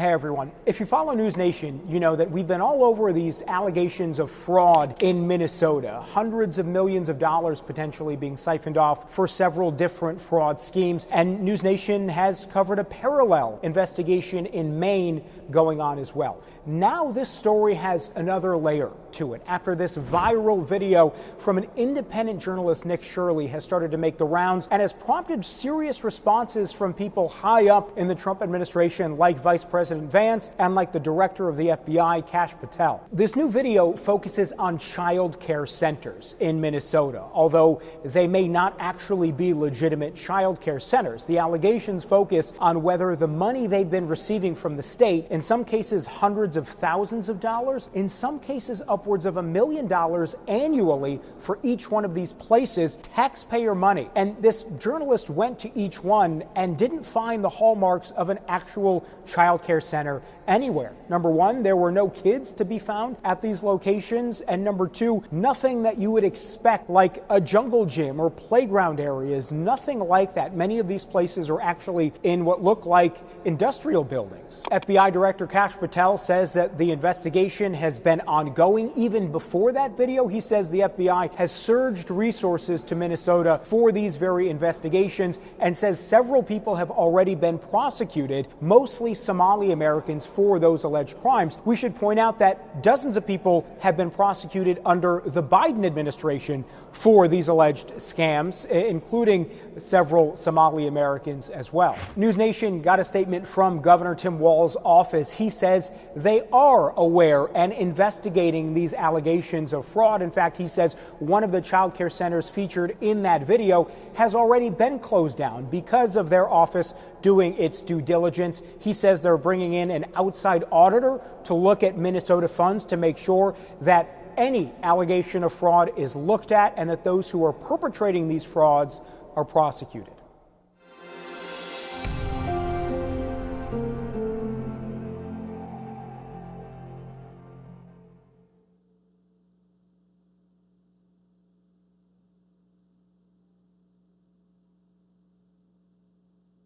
Hey everyone, if you follow News Nation, you know that we've been all over these allegations of fraud in Minnesota. Hundreds of millions of dollars potentially being siphoned off for several different fraud schemes. And News Nation has covered a parallel investigation in Maine going on as well. Now this story has another layer to it after this viral video from an independent journalist, Nick Shirley, has started to make the rounds and has prompted serious responses from people high up in the Trump administration, like Vice President Vance and like the director of the FBI, Kash Patel. This new video focuses on child care centers in Minnesota, although they may not actually be legitimate child care centers. The allegations focus on whether the money they've been receiving from the state, in some cases hundreds of thousands of dollars, in some cases upwards of $1 million annually for each one of these places, taxpayer money. And this journalist went to each one and didn't find the hallmarks of an actual child care center anywhere. Number one, there were no kids to be found at these locations. And number two, nothing that you would expect, like a jungle gym or playground areas, nothing like that. Many of these places are actually in what look like industrial buildings. FBI Director Kash Patel says that the investigation has been ongoing even before that video. He says the FBI has surged resources to Minnesota for these very investigations and says several people have already been prosecuted, mostly Somali Americans, for those alleged crimes. We should point out that dozens of people have been prosecuted under the Biden administration for these alleged scams, including several Somali Americans as well. News Nation got a statement from Governor Tim Walz's office. He says they are aware and investigating these allegations of fraud. In fact, he says one of the child care centers featured in that video has already been closed down because of their office doing its due diligence. He says they're bringing in an outside auditor to look at Minnesota funds to make sure that any allegation of fraud is looked at and that those who are perpetrating these frauds are prosecuted.